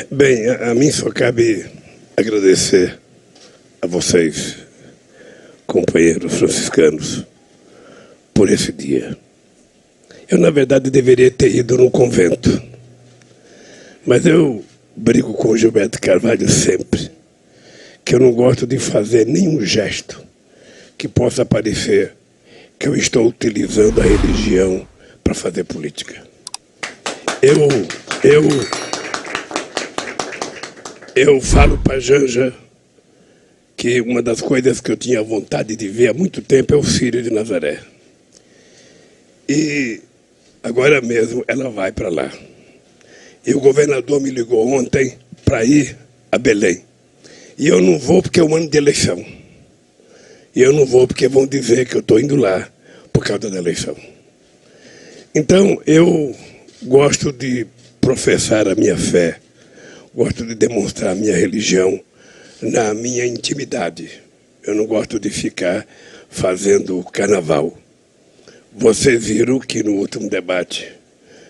Bem, a mim só cabe agradecer a vocês, companheiros franciscanos, por esse dia. Eu, na verdade, deveria ter ido num convento, mas eu brigo com o Gilberto Carvalho sempre, que eu não gosto de fazer nenhum gesto que possa parecer que eu estou utilizando a religião para fazer política. Eu falo para a Janja que uma das coisas que eu tinha vontade de ver há muito tempo é o Círio de Nazaré. E agora mesmo ela vai para lá. E o governador me ligou ontem para ir a Belém. E eu não vou porque é um ano de eleição. E eu não vou porque vão dizer que eu estou indo lá por causa da eleição. Então, eu gosto de professar a minha fé, gosto de demonstrar a minha religião na minha intimidade. Eu não gosto de ficar fazendo carnaval. Vocês viram que no último debate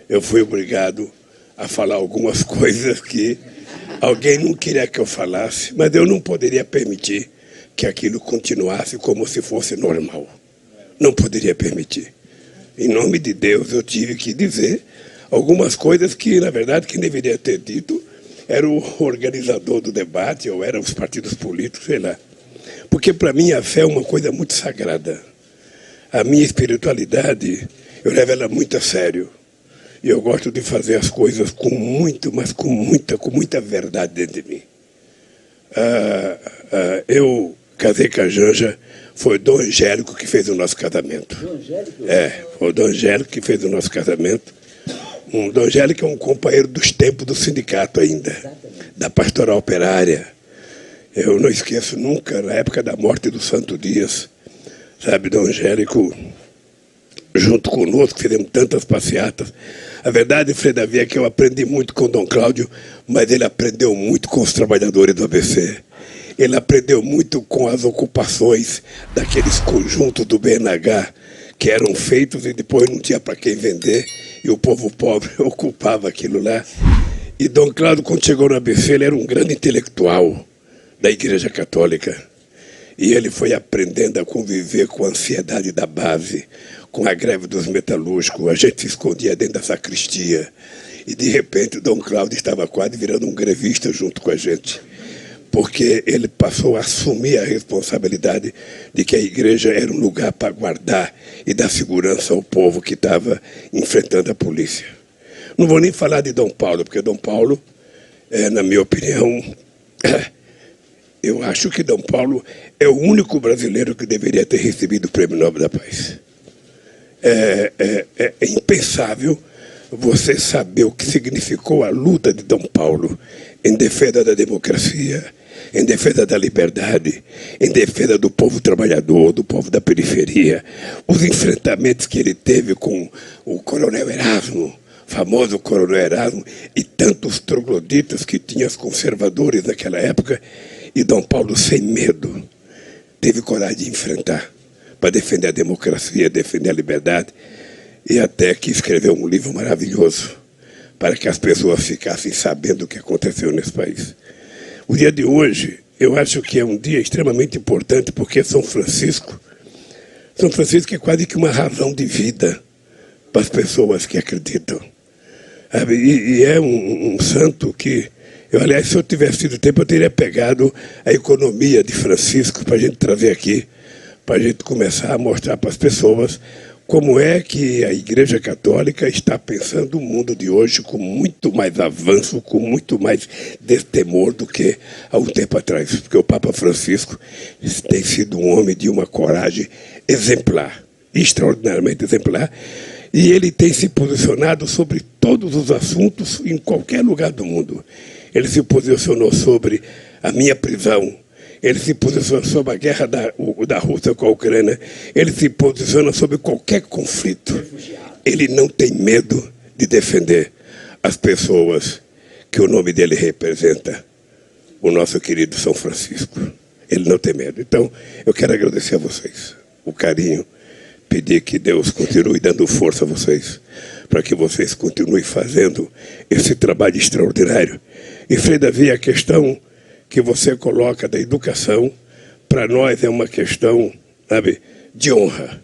eu fui obrigado a falar algumas coisas que alguém não queria que eu falasse, mas eu não poderia permitir que aquilo continuasse como se fosse normal. Não poderia permitir. Em nome de Deus, eu tive que dizer algumas coisas que, na verdade, quem deveria ter dito era o organizador do debate, ou eram os partidos políticos, sei lá. Porque, para mim, a fé é uma coisa muito sagrada. A minha espiritualidade, eu levo ela muito a sério. E eu gosto de fazer as coisas com muito, mas com muita verdade dentro de mim. Eu casei com a Janja, foi o Dom Angélico que fez o nosso casamento. Dom Angélico? Foi o Dom Angélico que fez o nosso casamento. O Dom Angélico é um companheiro dos tempos do sindicato ainda, da pastoral operária. Eu não esqueço nunca, na época da morte do Santo Dias, sabe, Dom Angélico, junto conosco, fizemos tantas passeatas. A verdade, Frei Davi, é que eu aprendi muito com Dom Cláudio, mas ele aprendeu muito com os trabalhadores do ABC. Ele aprendeu muito com as ocupações daqueles conjuntos do BNH que eram feitos e depois não tinha para quem vender, e o povo pobre ocupava aquilo lá. E Dom Cláudio, quando chegou no ABC, ele era um grande intelectual da Igreja Católica. E ele foi aprendendo a conviver com a ansiedade da base, com a greve dos metalúrgicos. A gente se escondia dentro da sacristia. E, de repente, o Dom Cláudio estava quase virando um grevista junto com a gente, porque ele passou a assumir a responsabilidade de que a igreja era um lugar para guardar e dar segurança ao povo que estava enfrentando a polícia. Não vou nem falar de Dom Paulo, porque Dom Paulo, na minha opinião, eu acho que Dom Paulo é o único brasileiro que deveria ter recebido o Prêmio Nobel da Paz. É impensável você saber o que significou a luta de Dom Paulo em defesa da democracia, em defesa da liberdade, em defesa do povo trabalhador, do povo da periferia. Os enfrentamentos que ele teve com o Coronel Erasmo, famoso Coronel Erasmo, e tantos trogloditas que tinham os conservadores naquela época, e Dom Paulo, sem medo, teve coragem de enfrentar para defender a democracia, defender a liberdade, e até que escreveu um livro maravilhoso para que as pessoas ficassem sabendo o que aconteceu nesse país. O dia de hoje, eu acho que é um dia extremamente importante, porque São Francisco é quase que uma razão de vida para as pessoas que acreditam. E é um santo que, aliás, se eu tivesse tido tempo, eu teria pegado a economia de Francisco para a gente trazer aqui, para a gente começar a mostrar para as pessoas como é que a Igreja Católica está pensando o mundo de hoje com muito mais avanço, com muito mais destemor do que há um tempo atrás. Porque o Papa Francisco tem sido um homem de uma coragem exemplar, extraordinariamente exemplar, e ele tem se posicionado sobre todos os assuntos em qualquer lugar do mundo. Ele se posicionou sobre a minha prisão, ele se posiciona sobre a guerra da Rússia com a Ucrânia, ele se posiciona sobre qualquer conflito. Ele não tem medo de defender as pessoas que o nome dele representa, o nosso querido São Francisco. Ele não tem medo. Então, eu quero agradecer a vocês o carinho, pedir que Deus continue dando força a vocês, para que vocês continuem fazendo esse trabalho extraordinário. E, Frei Davi, a questão que você coloca da educação, para nós é uma questão, sabe, de honra.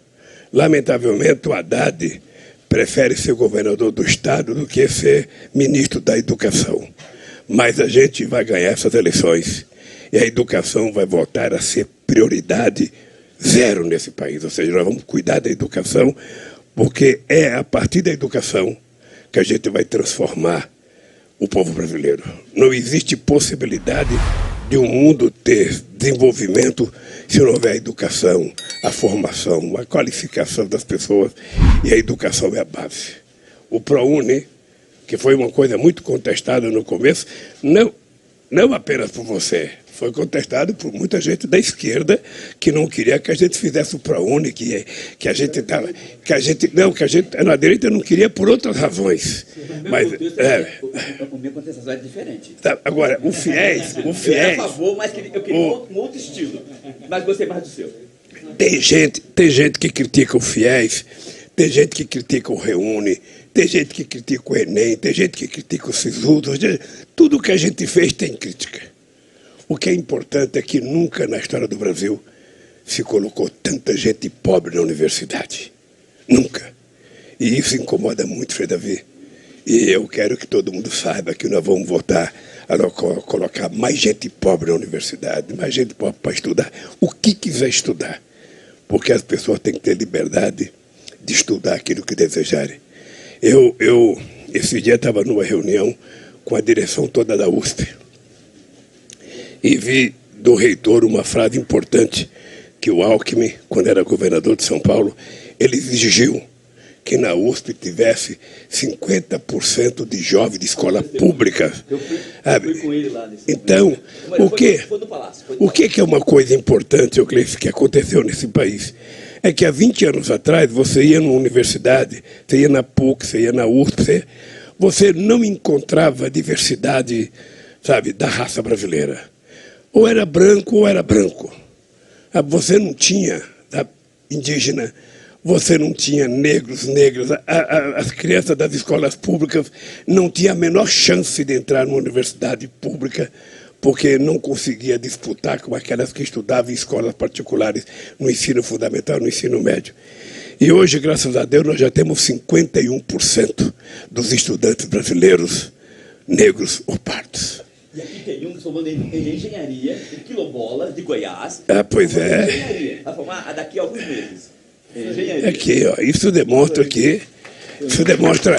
Lamentavelmente, o Haddad prefere ser governador do Estado do que ser ministro da Educação. Mas a gente vai ganhar essas eleições e a educação vai voltar a ser prioridade zero nesse país. Ou seja, nós vamos cuidar da educação, porque é a partir da educação que a gente vai transformar o povo brasileiro. Não existe possibilidade de um mundo ter desenvolvimento se não houver a educação, a formação, a qualificação das pessoas, e a educação é a base. O ProUni, que foi uma coisa muito contestada no começo, não apenas por você, foi contestado por muita gente da esquerda que não queria que a gente fizesse o ProUni, que a gente na direita não queria por outras razões. Mas o meu contestação é diferente. Tá, agora, o FIES... Eu era a favor, mas eu queria um outro estilo. Mas gostei mais do seu. Tem gente que critica o FIES, tem gente que critica o REUNI, tem gente que critica o Enem, tem gente que critica o SISU. Tudo que a gente fez tem crítica. O que é importante é que nunca na história do Brasil se colocou tanta gente pobre na universidade. Nunca. E isso incomoda muito, Frei Davi. E eu quero que todo mundo saiba que nós vamos voltar a colocar mais gente pobre na universidade, mais gente pobre para estudar o que quiser estudar. Porque as pessoas têm que ter liberdade de estudar aquilo que desejarem. Esse dia estava numa reunião com a direção toda da USP e vi do reitor uma frase importante que o Alckmin, quando era governador de São Paulo, ele exigiu que na USP tivesse 50% de jovens de escola pública. Eu fui com ele lá nesse Então, o que é uma coisa importante, que aconteceu nesse país? É que há 20 anos atrás, você ia numa universidade, você ia na PUC, você ia na USP, você não encontrava diversidade, sabe, da raça brasileira. Ou era branco ou era branco. Você não tinha indígena, você não tinha negros, negras. As crianças das escolas públicas não tinham a menor chance de entrar numa universidade pública porque não conseguia disputar com aquelas que estudavam em escolas particulares no ensino fundamental, no ensino médio. E hoje, graças a Deus, nós já temos 51% dos estudantes brasileiros negros ou pardos. E aqui tem um formando em engenharia, em Quilombola, de Goiás. Pois é. Vai formar daqui a alguns meses. Engenharia. Aqui, ó, isso demonstra que... Isso demonstra...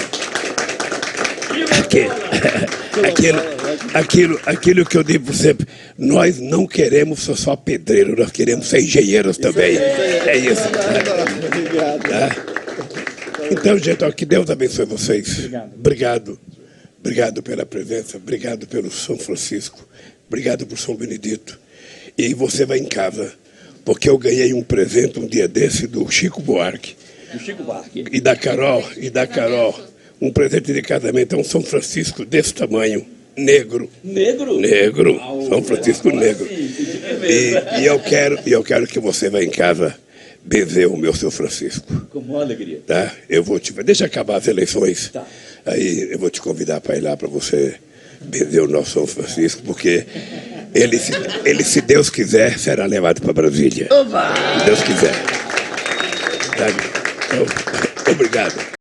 Aquilo que eu digo sempre, nós não queremos ser só pedreiros, nós queremos ser engenheiros também. É isso. Tá? Então, gente, ó, que Deus abençoe vocês. Obrigado. Obrigado pela presença, obrigado pelo São Francisco, obrigado por São Benedito. E você vai em casa, porque eu ganhei um presente um dia desse do Chico Buarque. Do Chico Buarque. E da Carol. Um presente de casamento, é um São Francisco desse tamanho, negro. Negro? Negro, São Francisco negro. E eu quero que você vá em casa benzer o meu São Francisco. Com maior alegria. Tá? Deixa acabar as eleições. Tá. Aí eu vou te convidar para ir lá para você benzer o nosso São Francisco, porque ele, se Deus quiser, será levado para Brasília. Oba! Se Deus quiser. Tá? Então, obrigado.